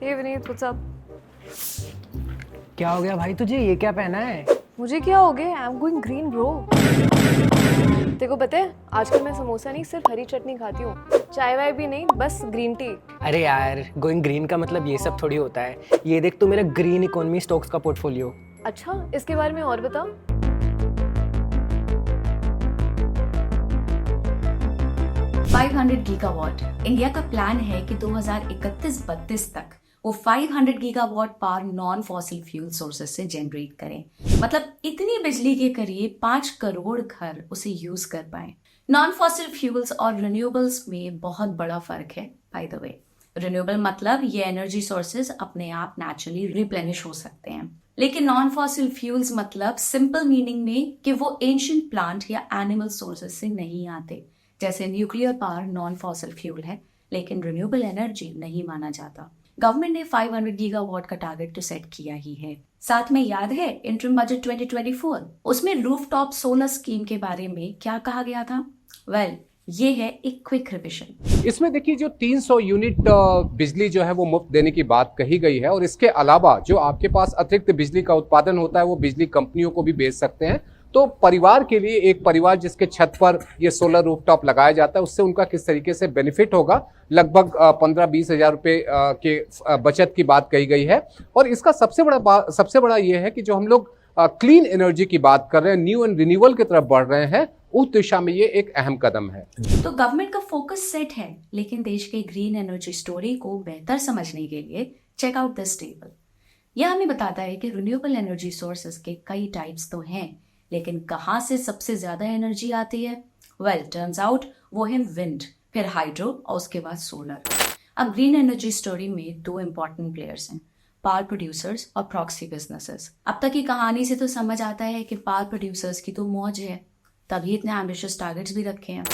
हे Vineet, what's up? क्या हो गया भाई तुझे? ये क्या पहना है? मुझे क्या हो गया? I am going green bro. तेरे को पता है आजकल मैं समोसा नहीं सिर्फ हरी चटनी खाती हूँ, चाय वाय भी नहीं, बस ग्रीन टी। अरे यार, गोइंग ग्रीन का मतलब ये सब थोड़ी होता है। ये देख तू मेरा ग्रीन इकोनॉमी स्टॉक्स का पोर्टफोलियो। अच्छा, इसके बारे में और बता। 500 गीगावाट इंडिया का प्लान है कि 2031-32 तक वो 500 gigawatt power non fossil fuel sources से जनरेट करें। मतलब इतनी बिजली के करीब 5 करोड़ घर उसे यूज कर पाए। नॉन फॉसिल फ्यूल्स और रिन्यूएबल्स में बहुत बड़ा फर्क है। बाय द वे, रिन्यूएबल मतलब ये एनर्जी सोर्सेज अपने आप नेचुरली रिप्लेनिश हो सकते हैं, लेकिन नॉन फॉसिल फ्यूल्स मतलब सिंपल मीनिंग में कि वो एंशिएंट प्लांट या एनिमल सोर्सेज से नहीं आते। जैसे nuclear power non fossil fuel है, लेकिन रिन्यूएबल एनर्जी नहीं माना जाता। गवर्नमेंट ने 500 गीगावाट का टारगेट तो सेट किया ही है। साथ में याद है इंटरिम बजट 2024, उसमें रूफटॉप सोलर स्कीम के बारे में क्या कहा गया था? वेल, ये है एक क्विक रिविजन। इसमें देखिए जो 300 यूनिट बिजली जो है वो मुफ्त देने की बात कही गई है, और इसके अलावा जो आपके पास अतिरिक्त बिजली का उत्पादन होता है वो बिजली कंपनियों को भी बेच सकते हैं। तो परिवार के लिए, एक परिवार जिसके छत पर ये सोलर रूफटॉप लगाया जाता है, उससे उनका किस तरीके से बेनिफिट होगा, लगभग 15-20 हजार रुपए के बचत की बात कही गई है। और इसका सबसे बड़ा ये है कि जो हम लोग क्लीन एनर्जी की बात कर रहे हैं, न्यू एंड रिन्यूएबल की तरफ बढ़ रहे हैं, उस दिशा में ये एक अहम कदम है। तो गवर्नमेंट का फोकस सेट है, लेकिन देश के ग्रीन एनर्जी स्टोरी को बेहतर समझने के लिए चेक आउट दिस टेबल। यह हमें बताता है कि रिन्यूएबल एनर्जी सोर्सेज के कई टाइप्स तो हैं, लेकिन कहाँ से सबसे ज्यादा एनर्जी आती है? वेल, टर्न्स आउट वो है विंड, फिर हाइड्रो और उसके बाद सोलर। अब ग्रीन एनर्जी स्टोरी में दो इंपॉर्टेंट प्लेयर्स हैं, पावर प्रोड्यूसर्स और प्रॉक्सी बिजनेसेस। अब तक की कहानी से तो समझ आता है कि पावर प्रोड्यूसर्स की तो मौज है, तभी इतने एम्बिशियस टारगेट्स भी रखे हैं।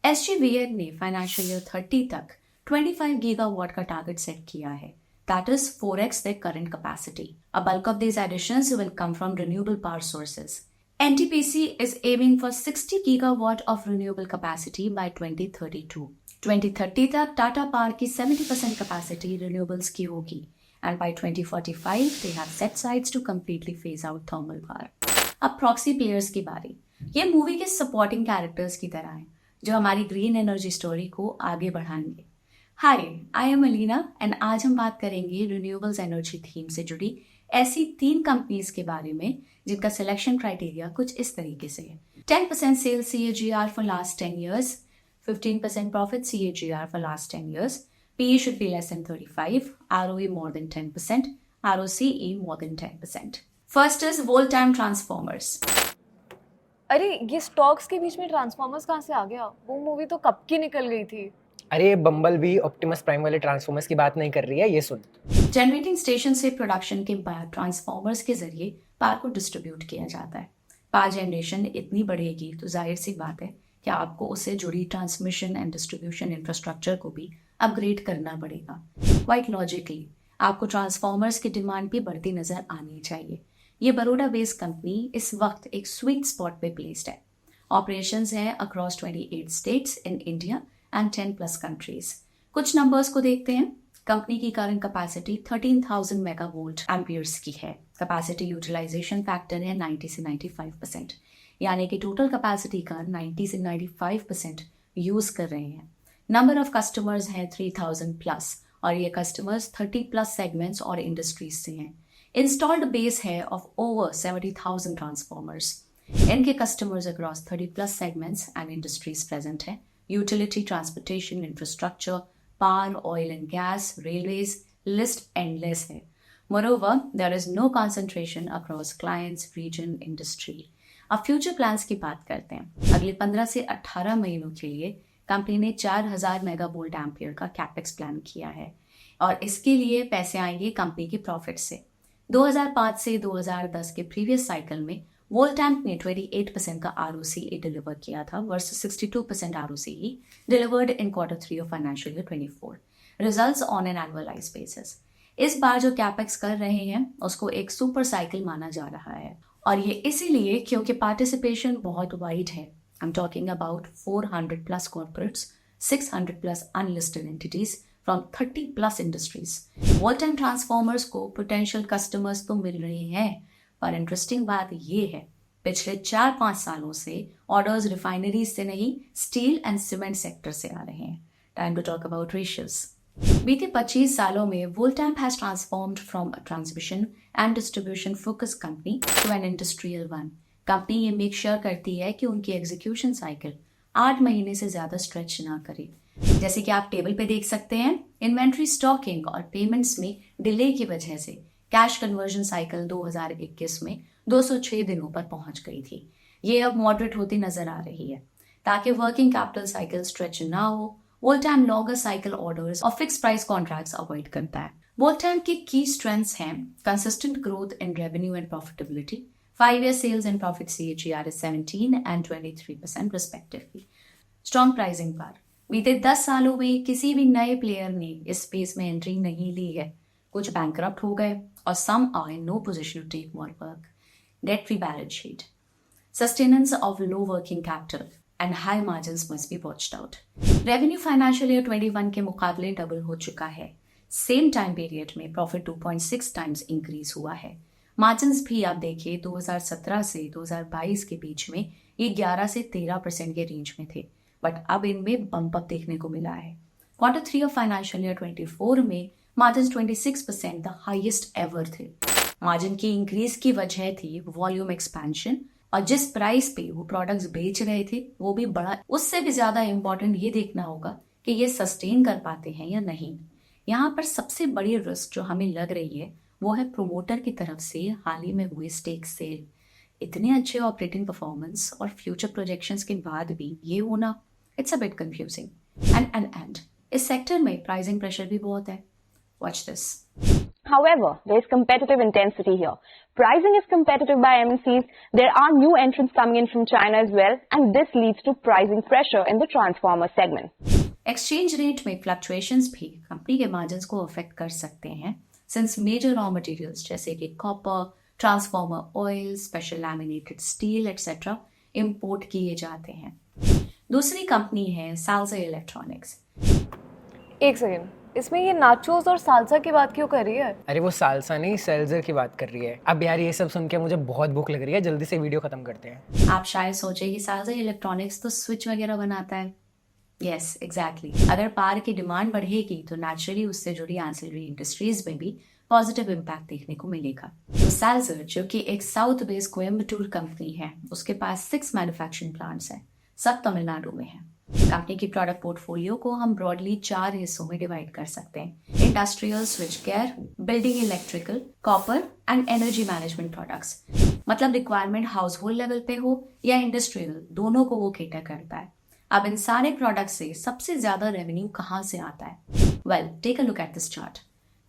SGVN ने फाइनेंशियल ईयर 30 तक 25 गीगावाट का टारगेट सेट किया है, that is 4x their current capacity. A bulk of these additions will come from renewable power sources. NTPC is aiming for 60 gigawatt of renewable capacity by 2032. 2030 तक Tata power की 70% capacity renewables की होगी, and by 2045 they have set sights to completely phase out thermal power. अब proxy players की बारी। ये movie के supporting characters की तरह हैं, जो हमारी ग्रीन एनर्जी स्टोरी को आगे बढ़ाएंगे। हाय, आई एम अलीना एंड आज हम बात करेंगे रिन्यूएबल्स एनर्जी थीम से जुड़ी ऐसी 3 कंपनीज के बारे में जिनका सिलेक्शन क्राइटेरिया कुछ इस तरीके से है। 10% cell CAGR for last 10 years, 15% profit CAGR for last 10 years, PE should be less than 35, ROE more than 10%, ROCE more than 10%. First is Voltam Transformers. अरे ये स्टॉक्स के बीच में ट्रांसफॉर्मर्स कहाँ से आ गया? वो मूवी तो कब की निकल गई थी। अरे बम्बल भी ऑप्टिमस प्राइम वाले ट्रांसफॉर्मर्स की बात नहीं कर रही है, ये सुन। जनरेटिंग स्टेशन से प्रोडक्शन के बाद ट्रांसफॉर्मर्स के जरिए पावर को डिस्ट्रीब्यूट किया जाता है। पावर जनरेशन इतनी बढ़ेगी तो जाहिर सी बात है कि आपको उससे जुड़ी ट्रांसमिशन एंड डिस्ट्रीब्यूशन इंफ्रास्ट्रक्चर को भी अपग्रेड करना पड़ेगा। क्वाइट लॉजिकली आपको ट्रांसफॉर्मर्स की डिमांड भी बढ़ती नजर आनी चाहिए। ये बड़ौदा बेस्ड कंपनी इस वक्त एक स्वीट स्पॉट पे प्लेस्ड है। ऑपरेशंस हैं across 28 states in India and 10+ countries. कुछ नंबर्स को देखते हैं। कंपनी की करंट कैपेसिटी 13,000 मेगावोल्ट एम्पियर्स की है। कैपेसिटी यूटिलाइजेशन फैक्टर है 90 से 95%, यानी कि टोटल कैपेसिटी का 90 से 95% यूज कर रहे हैं। नंबर ऑफ कस्टमर्स है 3,000+, और ये कस्टमर्स 30+ सेगमेंट्स और इंडस्ट्रीज से हैं। इंस्टॉल्ड बेस है ऑफ ओवर 70,000 ट्रांसफॉर्मर्स। इनके customers across 30+ segments and industries present है। Utility, transportation, infrastructure, power, oil and gas, railways, list endless है। Moreover, there is no concentration across clients, region, industry. अब future plans की बात करते हैं। अगले 15 से 18 महीनों के लिए कंपनी ने 4,000 मेगावोल्ट एम्पियर का कैपेक्स प्लान किया है, और इसके लिए पैसे आएंगे कंपनी के प्रॉफिट से। 2005 से 2010 के प्रीवियस साइकिल में वोल्टैम्प ने 28% का ROCE डिलीवर किया था versus 62% ROCE delivered in Q3 of financial year 24। Results on an annualised basis. इस बार जो कैपेक्स कर रहे हैं उसको एक सुपर साइकिल माना जा रहा है, और ये इसीलिए क्योंकि पार्टिसिपेशन बहुत वाइड है। I am talking about 400+ corporates, 600+ unlisted entities, from 30 plus industries. Voltan Transformers को potential customers तो मिल रहे हैं, पर इंटरेस्टिंग बात ये है पिछले 4-5 सालों से ऑर्डर्स रिफाइनरीज से नहीं, स्टील एंड सीमेंट सेक्टर से आ रहे हैं. Time to talk about ratios. बीते 25 सालों में Voltamp has transformed from a transmission and distribution focus company to an industrial one. Company ये मेक श्योर करती है कि उनकी एग्जीक्यूशन साइकिल 8 महीने से ज्यादा स्ट्रेच ना करे. जैसे कि आप टेबल पे देख सकते हैं, इन्वेंट्री स्टॉकिंग और पेमेंट्स में डिले की वजह से कैश कन्वर्जन साइकिल 2021 में 206 दिनों पर पहुंच गई थी. ये अब मॉडरेट होती नजर आ रही है. ताकि वर्किंग कैपिटल साइकिल स्ट्रेच ना हो, वोल्टैम्प लॉन्गर साइकिल ऑर्डर्स और फिक्स प्राइस कॉन्ट्रैक्ट्स अवॉइड करता है. वोल्टैम्प की की स्ट्रेंथ्स हैं consistent growth in revenue and profitability. 5-year sales and profit CAGR is 17 and 23% respectively. Strong pricing power. बीते 10 सालों में किसी भी नए प्लेयर ने इस स्पेस में एंट्री नहीं ली है. कुछ बैंकरप्ट हो गए और some are in no position to take more work. Debt-free balance sheet. Sustenance of low working capital and high margins must be watched out. Revenue financial year 21 के मुकाबले डबल हो चुका है. Same time period में profit 2.6 times increase हुआ है. Margins भी आप देखिए 2017 से 2022 के बीच में ये 11 से 13% के रेंज में थे, बट अब इनमें बम्प अप देखने को मिला है. Q3 ऑफ फाइनेंशियल ईयर 24 में मार्जिन 26% द हाईएस्ट एवर थे. मार्जिन की इंक्रीज की वजह थी वॉल्यूम एक्सपेंशन और जिस प्राइस पे वो प्रोडक्ट्स बेच रहे थे वो भी बड़ा. उससे भी ज्यादा इंपॉर्टेंट ये देखना होगा कि ये सस्टेन कर पाते हैं या नहीं. यहाँ पर सबसे बड़ी रिस्क जो हमें लग रही है वो है प्रोमोटर की तरफ से हाल ही में हुए स्टेक सेल. इतने अच्छे ऑपरेटिंग परफॉर्मेंस और फ्यूचर प्रोजेक्शंस के बाद भी ये होना, it's a bit confusing. And इस सेक्टर में प्राइसिंग प्रेशर भी बहुत है. Watch this. However, there is competitive intensity here. Pricing is competitive by MNCs. There are new entrants coming in from China as well, and this leads to pricing pressure in the transformer segment. Exchange rate में fluctuations भी company के margins को affect कर सकते हैं, since major raw materials जैसे कि copper, transformer oil, special laminated steel etcetera import किए जाते हैं. दूसरी कंपनी है साल्सा इलेक्ट्रॉनिक्स. एक सेकेंड, इसमें ये नाचोस और सालसा की बात क्यों कर रही है? अरे वो सालसा नहीं, सेल्जर की बात कर रही है. अब यार ये सब सुन के मुझे बहुत भूख लग रही है, जल्दी से वीडियो खत्म करते हैं. आप शायद सोचे कि साल्सा इलेक्ट्रॉनिक्स तो स्विच वगैरह बनाता है. Yes, exactly. अगर पार की डिमांड बढ़ेगी तो नेचुरली उससे जुड़ी एंसिलरी इंडस्ट्रीज में भी पॉजिटिव इम्पैक्ट देखने को मिलेगा. तो साल्जर जो कि एक साउथ बेस्ड कोयम्बटूर कंपनी है, उसके पास 6 मैन्युफैक्चरिंग प्लांट्स हैं, सब तमिलनाडु में हैं. कंपनी की प्रोडक्ट पोर्टफोलियो को हम ब्रॉडली 4 हिस्सों में डिवाइड कर सकते हैं. Industrial switch care, building electrical, copper and energy management products. मतलब रिक्वायरमेंट हाउस होल्ड लेवल पे हो या इंडस्ट्रियल, दोनों को वो केटर करता है. अब इन सारे प्रोडक्ट से सबसे ज्यादा रेवेन्यू कहाँ से आता है? Well, take a look at this chart.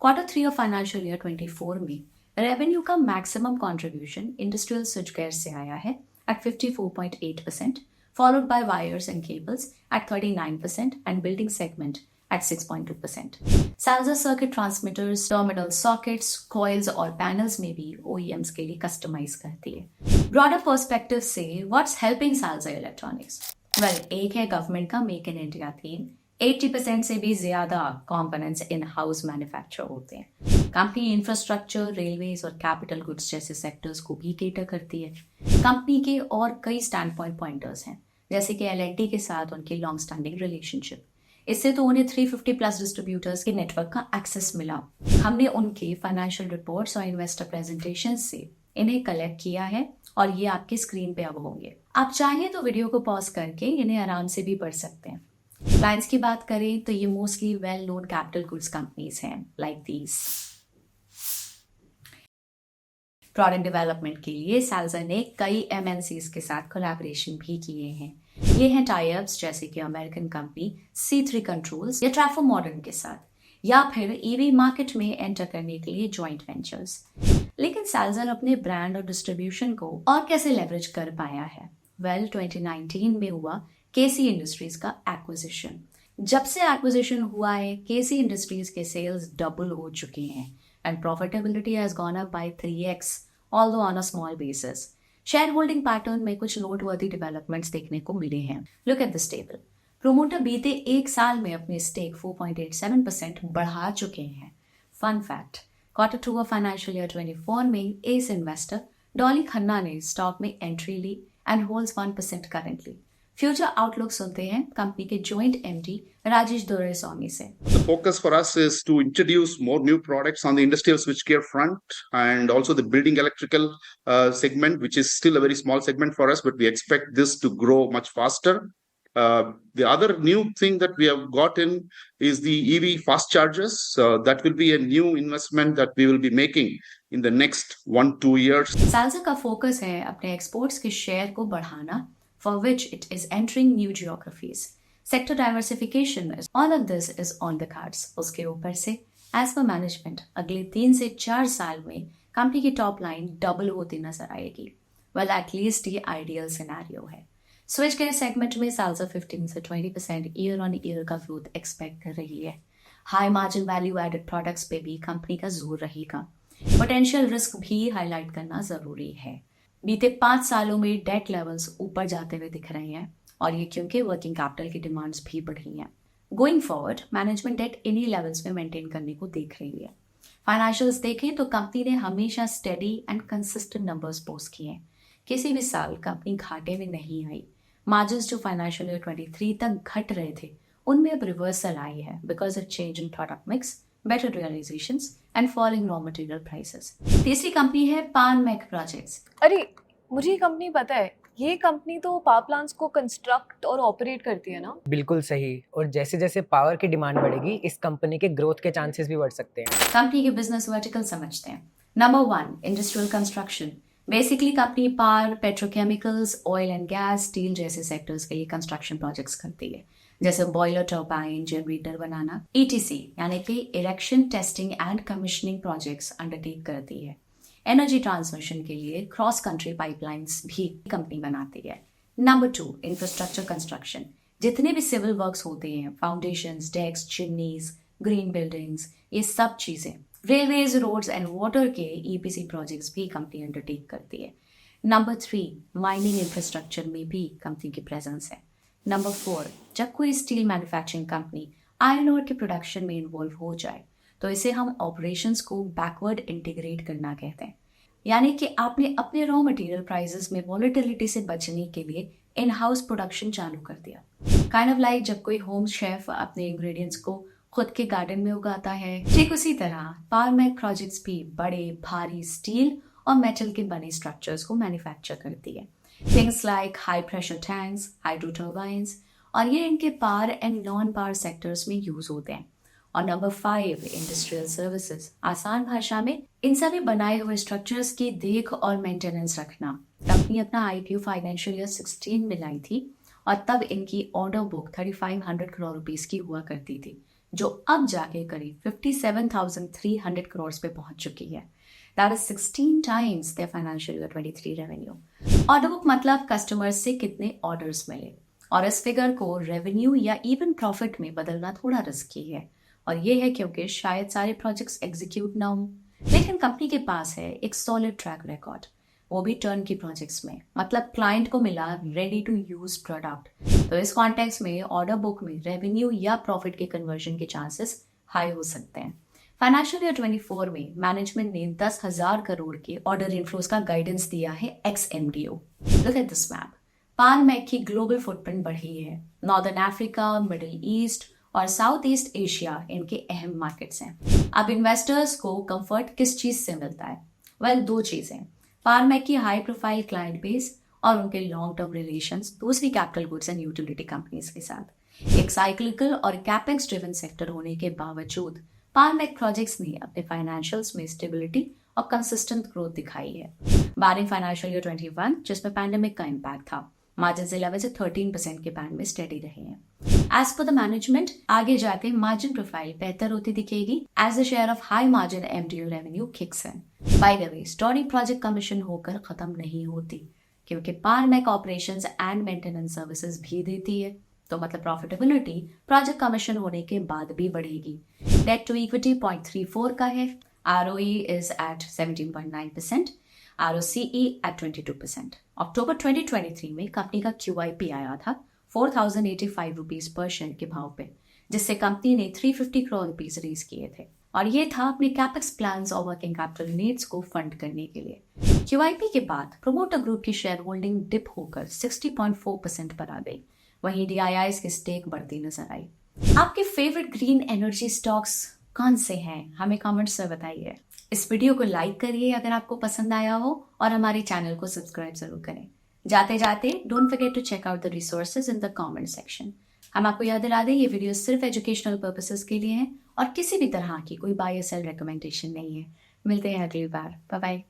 Q3 of financial year 24 में रेवेन्यू का maximum contribution industrial switchgear से आया है at 54.8%, followed by wires and cables at 39% and building segment at 6.2%. Salza circuit transmitters, terminal sockets, coils और panels में भी OEMs के लिए कस्टमाइज करती है. Broader perspective से what's helping Salza Electronics? Well, एक है गवर्नमेंट का मेक इन इंडिया थीम. 80% से भी ज्यादा कंपोनेंट्स इन हाउस मैन्युफैक्चर होते हैं. कंपनी इंफ्रास्ट्रक्चर, रेलवेज और कैपिटल गुड्स जैसे सेक्टर्स को भी केटर करती है. कंपनी के और कई स्टैंड पॉइंटर्स हैं, जैसे कि L&T के साथ उनकी लॉन्ग स्टैंडिंग रिलेशनशिप. इससे तो उन्हें 350 प्लस डिस्ट्रीब्यूटर्स के नेटवर्क का एक्सेस मिला. हमने उनके फाइनेंशियल रिपोर्ट्स और इन्वेस्टर प्रेजेंटेशन से इन्हें कलेक्ट किया है और ये आपकी स्क्रीन पे अब होंगे. आप चाहें तो वीडियो को पॉज करके इन्हें आराम से भी पढ़ सकते हैं. क्लाइंट्स की बात करें तो ये mostly well known capital goods companies हैं, लाइक दीज. प्रोडक्ट डेवलपमेंट के लिए साल्जा ने कई MNCs के साथ कोलैबोरेशन भी किए हैं. ये हैं टाई-अप्स जैसे कि अमेरिकन कंपनी C3 कंट्रोल्स या ट्राफो मॉडर्न के साथ, या फिर EV मार्केट में एंटर करने के लिए जॉइंट वेंचर्स. लेकिन साल्जा अपने ब्रांड और डिस्ट्रीब्यूशन को और कैसे लेवरेज कर पाया है? वेल, 2019 में हुआ KC इंडस्ट्रीज का एक्विजिशन. जब से एक्विजिशन हुआ है, KC इंडस्ट्रीज के सेल्स डबल हो चुके हैं and profitability has gone up by 3x, although on a small basis. Share holding pattern में कुछ नोटवर्दी डेवलपमेंट्स देखने को मिले हैं. Look at this table. Promoter बीते एक साल में अपने स्टेक 4.87% बढ़ा चुके हैं। Fun fact, Q2 of financial year 24 में एस इन्वेस्टर डॉली खन्ना ने स्टॉक में एंट्री ली and holds 1% currently. Future outlook सुनते हैं कंपनी के जॉइंट एमडी राजेश दोराईस्वामी से। The focus for us is to introduce more new products on the industrial switchgear front and also the building electrical segment, which is still a very small segment for us, but we expect this to grow much faster. The other new thing that we have got in is the EV fast chargers. That will be a new investment that we will be making in the next 1-2 years. Salsa का focus है अपने exports के share को बढ़ाना, for which it is entering new geographies. Sector diversification is all of this is on the cards. उसके ऊपर से as per management अगले 3 से 4 साल में कंपनी की टॉप लाइन डबल होती नजर आएगी। Well, at least ये आइडियल सिनेरियो है। स्विच के सेगमेंट में सालसा 15 से 20% ईयर ऑन ईयर का ग्रोथ एक्सपेक्ट कर रही है। High margin value added products पे भी कंपनी का जोर रहेगा। पोटेंशियल रिस्क भी हाईलाइट करना जरूरी है। बीते 5 सालों में डेट लेवल्स ऊपर जाते हुए दिख रहे हैं और ये क्योंकि वर्किंग कैपिटल की डिमांड्स भी बढ़ी हैं। गोइंग फॉरवर्ड मैनेजमेंट डेट इन्हीं लेवल्स में मेंटेन करने को देख रही है। फाइनेंशियल्स देखें तो कंपनी ने हमेशा steady and consistent numbers post किए। किसी भी साल कंपनी घाटे में नहीं आई। मार्जिन्स जो फाइनेंशियल ईयर 23 तक घट रहे थे उनमें अब रिवर्सल आई है because of change in product mix, better realisations and falling raw material prices. तीसरी कंपनी है पान मैक प्रोजेक्ट्स। अरे मुझे ये कंपनी पता है, ये कंपनी तो पावर प्लांट्स को कंस्ट्रक्ट और ऑपरेट करती है ना। बिल्कुल सही। और जैसे जैसे पावर की डिमांड बढ़ेगी इस कंपनी के ग्रोथ के चांसेस भी बढ़ सकते हैं। कंपनी के बिजनेस वर्टिकल समझते हैं। Number 1, industrial construction. Basically company power, petrochemicals, oil and gas, steel जैसे सेक्टर्स के लिए कंस्ट्रक्शन प्रोजेक्ट्स करती है, जैसे बॉयलर, टर्बाइन, जनरेटर बनाना, ETC यानी कि erection, testing and commissioning projects undertake करती है। एनर्जी ट्रांसमिशन के लिए क्रॉस कंट्री पाइपलाइंस भी कंपनी बनाती है। Number 2, infrastructure construction. जितने भी सिविल वर्क्स होते हैं, फाउंडेशंस, डेक्स, चिमनीज, ग्रीन बिल्डिंग्स, ये सब चीजें, रेलवेज, रोड्स एंड वाटर के EPC प्रोजेक्ट्स भी कंपनी अंडरटेक करती है। नंबर 3, माइनिंग इंफ्रास्ट्रक्चर में भी कंपनी की प्रेजेंस है। नंबर 4, जब कोई steel manufacturing company iron ore के प्रोडक्शन में इन्वॉल्व हो जाए तो इसे हम ऑपरेशंस को बैकवर्ड इंटीग्रेट करना कहते हैं। यानी कि आपने अपने रॉ मटेरियल प्राइसेस में वॉलेटिलिटी से बचने के लिए इन हाउस प्रोडक्शन चालू कर दिया। काइंड ऑफ लाइक जब कोई होम शेफ अपने इंग्रेडिएंट्स को खुद के गार्डन में उगाता है, ठीक उसी तरह पावर मैक प्रोजेक्ट्स भी बड़े भारी स्टील और मेटल के बने स्ट्रक्चर्स को मैन्युफैक्चर करती है। Things like high pressure tanks, hydro turbines, और ये इनके power and non power sectors में यूज होते हैं। और नंबर 5, इंडस्ट्रियल सर्विसेज। आसान भाषा में इन सभी बनाए हुए स्ट्रक्चर्स की देख और मेंटेनेंस रखना। कंपनी अपना IPO फाइनेंशियल ईयर 16 में लाई थी और तब इनकी ऑर्डर बुक 3500 करोड़ रुपीस की हुआ करती थी, जो अब जाके करीब 57,300 करोड़ पे पहुंच चुकी है। That is 16 times their financial year 23 revenue. Order book मतलब कस्टमर्स से कितने ऑर्डर्स मिले, और इस फिगर को रेवेन्यू या इवन प्रॉफिट में बदलना थोड़ा रिस्की है, और ये है क्योंकि शायद सारे प्रोजेक्ट्स एग्जीक्यूट ना हो। लेकिन कंपनी के पास है एक सॉलिड ट्रैक रिकॉर्ड, वो भी टर्न की प्रोजेक्ट्स में, मतलब क्लाइंट को मिला रेडी टू यूज प्रोडक्ट। तो इस कॉन्टेक्स्ट में ऑर्डर बुक में रेवेन्यू या प्रॉफिट के कन्वर्जन के चांसेस हाई हो सकते हैं। फाइनेंशियल ईयर 24 में मैनेजमेंट ने 10,000 करोड़ के ऑर्डर इनफ्लोज का गाइडेंस दिया है ex MDO। Look at this map. पान मैक की ग्लोबल फुटप्रिंट बढ़ी है। नॉर्दर्न अफ्रीका, मिडिल ईस्ट और साउथ ईस्ट एशिया इनके अहम मार्केट्स हैं। अब इन्वेस्टर्स को कंफर्ट किस चीज से मिलता है? वेल, 2 चीजें, पान मैक की हाई प्रोफाइल क्लाइंट बेस और उनके लॉन्ग टर्म रिलेशंस दूसरी capital goods and utility companies के साथ। एक साइक्लिकल और कैपेक्स ड्रिवन सेक्टर होने के बावजूद पान मैक प्रोजेक्ट्स ने अपने फाइनेंशियल्स में स्टेबिलिटी और कंसिस्टेंट ग्रोथ दिखाई है। बारिंग फाइनेंशियल ईयर 21 जिसमें पैंडेमिक का इम्पैक्ट था, मार्जिन 11 से 13% के बैंड में स्टेडी रहे हैं। एज पर द मैनेजमेंट आगे जाके मार्जिन प्रोफाइल बेहतर होती दिखेगी as the share of high margin MDO revenue kicks in. By the way, story project commission होकर खत्म नहीं होती, क्योंकि पान मैक ऑपरेशंस एंड मेंटेनेंस सर्विसेज भी देती है, तो मतलब प्रॉफिटेबिलिटी प्रोजेक्ट कमीशन होने के बाद भी बढ़ेगी। डेट टू इक्विटी 0.34 का है। ROE is at 17.9%, ROCE at 22%। अक्टूबर 2023 में कंपनी का QIP आया था 4,085 रुपीज पर शेयर के भाव पे, जिससे कंपनी ने 350 करोड़ रुपीज रेज किए थे और ये था अपने कैपेक्स प्लान्स और वर्किंग कैपिटल नीड्स को फंड करने के लिए। QIP के बाद प्रोमोटर ग्रुप की शेयर होल्डिंग डिप होकर 60.4% पर आ गई, वहीं DIIs की स्टेक बढ़ती नजर आई। आपके फेवरेट ग्रीन एनर्जी स्टॉक्स कौन से हैं, हमें कमेंट्स में बताइए। इस वीडियो को लाइक करिए अगर आपको पसंद आया हो और हमारे चैनल को सब्सक्राइब जरूर करें। जाते जाते don't forget to check out the resources in the comment section. हम आपको याद दिला दें, ये वीडियो सिर्फ एजुकेशनल पर्पसेस के लिए है और किसी भी तरह की कोई बाय या सेल रिकमेंडेशन नहीं है। मिलते हैं अगली बार, bye bye.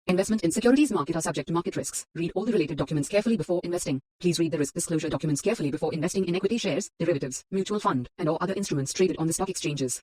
Investment in securities market are subject to market risks. Read all the related documents carefully before investing. Please read the risk disclosure documents carefully before investing in equity shares, derivatives, mutual fund, and or other instruments traded on the stock exchanges.